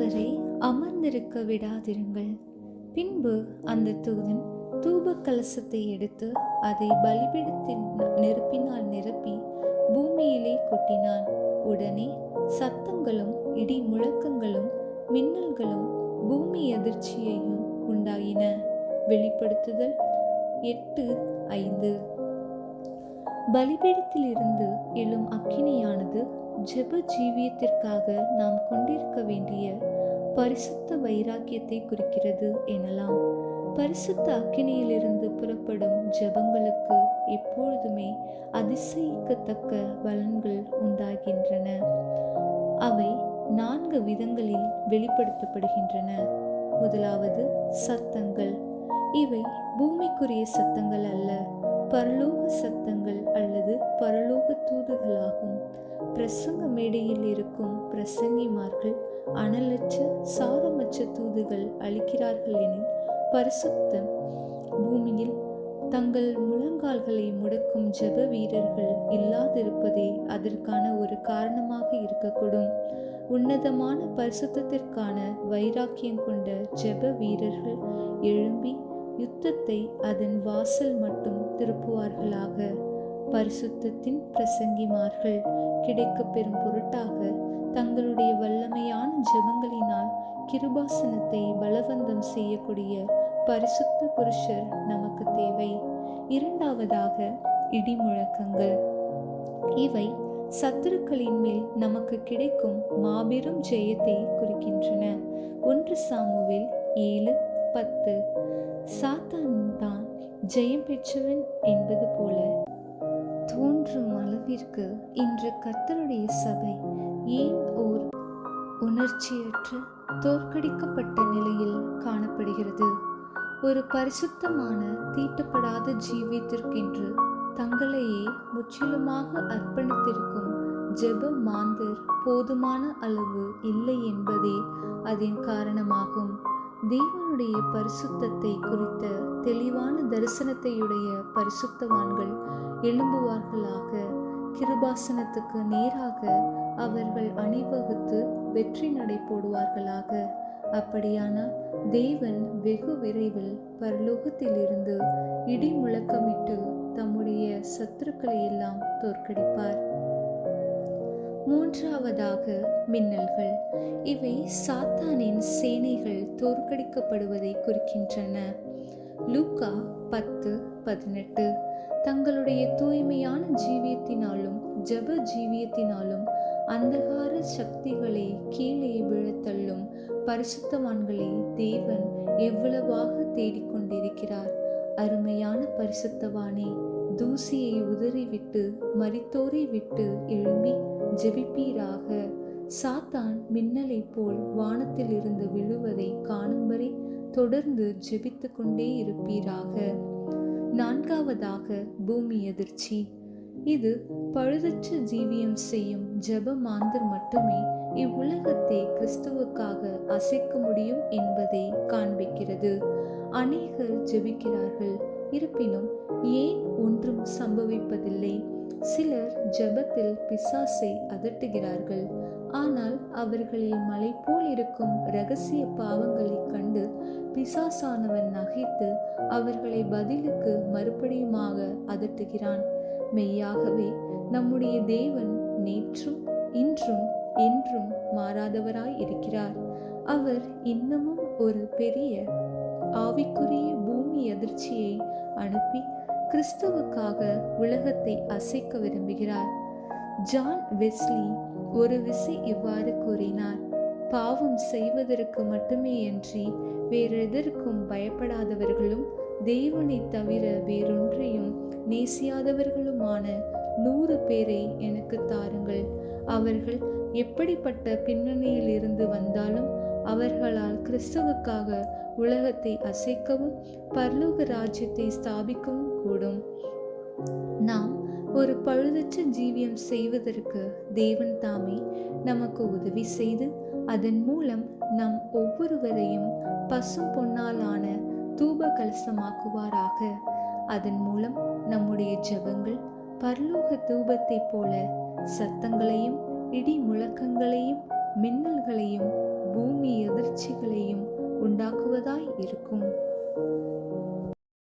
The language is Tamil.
அவரை அமர்ந்திருக்க விடாதிருங்கள். பின்பு அந்த தூதன் தூப கலசத்தை எடுத்து அதை பலிபீடத்தின் நெருப்பினால் நிரப்பி பூமியிலே கொட்டினான். உடனே சத்தங்களும் இடி முழக்கங்களும் மின்னல்களும் பூமி அதிர்ச்சியையும் உண்டாயின. வெளிப்படுத்துதல் 8:5. பலிபீடத்தில் இருந்து எழும் அக்கினியானது ஜெப ஜீவியத்திற்காக நாம் கொண்டிருக்க வேண்டிய பரிசுத்த வைராக்கியத்தை குறிக்கிறது எனலாம். பரிசுத்த அக்கினியிலிருந்து புறப்படும் ஜெபங்களுக்கு எப்பொழுதுமே அதிசயிக்கத்தக்க பலன்கள் உண்டாகின்றன. அவை 4 விதங்களில் வெளிப்படுத்தப்படுகின்றன. முதலாவது, சத்தங்கள். இவை பூமிக்குரிய சத்தங்கள் அல்ல, பரலோக சத்தங்கள் அல்லது பரலோக தூதுகளாகும். பிரசங்க மேடையில் இருக்கும் பிரசங்கிமார்கள் அனலற்ற சாரமற்ற தூதுகள் அளிக்கிறார்கள் எனில் பரிசுத்தம் பூமியில் தங்கள் முழங்கால்களை முடக்கும் ஜெப வீரர்கள் இல்லாதிருப்பதே அதற்கான ஒரு காரணமாக இருக்கக்கூடும். உன்னதமான பரிசுத்தத்திற்கான வைராக்கியம் கொண்ட ஜெப வீரர்கள் எழும்பி யுத்தத்தை அதன் வாசல் மட்டும் திருப்புவார்களாக. பரிசுத்தத்தின் பிரசங்கிமார்கள் கிடைக்க பெறும் பொருட்டாக தங்களுடைய வல்லமையான ஜெபங்களினால் கிருபாசனத்தை பலவந்தம் செய்யக்கூடிய பரிசுத்த புருஷர் நமக்கு தேவை. இரண்டாவதாக, இடி முழக்கங்கள். இவை சத்துருக்களின் மேல் நமக்கு கிடைக்கும் மாபெரும் ஜெயத்தை குறிக்கின்றன. 1 சாமுவேல் 7:10. சாத்தான் தான் ஜெயம் பெற்றவன் என்பது போல தோன்றும் அளவிற்கு இன்று கர்த்தருடைய சபை ஏன் ஓர் உணர்ச்சியற்ற தோற்கடிக்கப்பட்ட நிலையில் காணப்படுகிறது? ஒரு பரிசுத்தமான தீட்டப்படாத ஜீவியத்திற்கென்று தங்களையே முற்றிலுமாக அர்ப்பணித்திருக்கும் ஜெப மாந்தர் போதுமான அளவு இல்லை என்பதே அதன் காரணமாகும். தேவனுடைய பரிசுத்தத்தை குறித்த தெளிவான தரிசனத்தையுடைய பரிசுத்தவான்கள் எழும்புவார்களாக. கிருபாசனத்துக்கு நேராக அவர்கள் அணிவகுத்து வெற்றி நடை போடுவார்களாக. அப்படியானால் தேவன் வெகு விரைவில் பரலோகத்திலிருந்து இடி முழக்கமிட்டு தம்முடைய சத்துருக்களை எல்லாம் தோற்கடிப்பார். மூன்றாவதாக, மின்னல்கள். இவை சாத்தானின் சேனைகள் தோற்கடிக்கப்படுவதை குறிக்கின்றன. லூக்கா 10:18. தங்களுடைய தூய்மையான ஜீவியத்தினாலும் ஜெப ஜீவியத்தினாலும் அந்தகார சக்திகளை கீழே விழத்தள்ளும் பரிசுத்தவான்களை தேவன் எவ்வளவாக தேடிக்கொண்டிருக்கிறார். அருமையான பரிசுத்தவானே, தூசியை உதறிவிட்டு மரித்தோரை விட்டு எழும்பி ஜெபிப்பீராக. சாத்தான் மின்னலை போல் வானத்தில் இருந்து விழுவதை காணும் வரை தொடர்ந்து ஜெபித்து கொண்டே இருப்பீராக. நான்காவதாக, பூமி அதிர்ச்சி. இது பழுதற்ற ஜீவியம் செய்யும் ஜெப மாந்தர் மட்டுமே இவ்வுலகத்தை கிறிஸ்துவுக்காக அசைக்க முடியும் என்பதை காண்பிக்கிறது. அநேகர் ஜெபிக்கிறார்கள், இருப்பினும் ஏன் ஒன்றும் சம்பவிப்பதில்லை? சிலர் ஜெபத்தில் பிசாசை அதட்டுகிறார்கள், ஆனால் அவர்களில் மலை போல் இருக்கும் இரகசிய பாவங்களை கண்டு பிசாசானவன் நகைத்து அவர்களை பதிலுக்கு மறுபடியுமாக அதட்டுகிறான். மெய்யாகவே நம்முடைய தேவன் நேற்றும் இன்றும் என்றும் மாறாதவராய் இருக்கிறார். அவர் இன்னமும் ஒரு பெரிய ஆவிக்குரிய பூமி அதிர்ச்சியை அனுப்பி கிறிஸ்துவுக்காக உலகத்தை அசைக்க விரும்புகிறார். ஜான் வெஸ்லி ஒரு விசை இவ்வாறு கூறினார்: பாவம் செய்வதற்கு மட்டுமே அன்றி வேறெதற்கும் பயப்படாதவர்களும் தேவனை தவிர வேறொன்றையும் நேசியாதவர்களுமான 100 பேரை எனக்கு தாருங்கள். அவர்கள் எப்படிப்பட்ட பின்னணியில் இருந்து வந்தாலும் அவர்களால் கிறிஸ்துவுக்காக உலகத்தை அசைக்கவும் பரலோக ராஜ்யத்தை ஸ்தாபிக்கவும் கூடும். நாம் ஒரு பழுதற்ற ஜீவியம் செய்வதற்கு தேவன் தாமே நமக்கு உதவி செய்து அதன் மூலம் நம் ஒவ்வொருவரையும் பசும் பொன்னாலான தூப கலசமாக்குவாராக. அதன் மூலம் நம்முடைய ஜெபங்கள் பரலோக தூபத்தை போல சத்தங்களையும் இடி முழக்கங்களையும் மின்னல்களையும் பூமி அதிர்ச்சிகளையும் உண்டாக்குவதாய் இருக்கும்.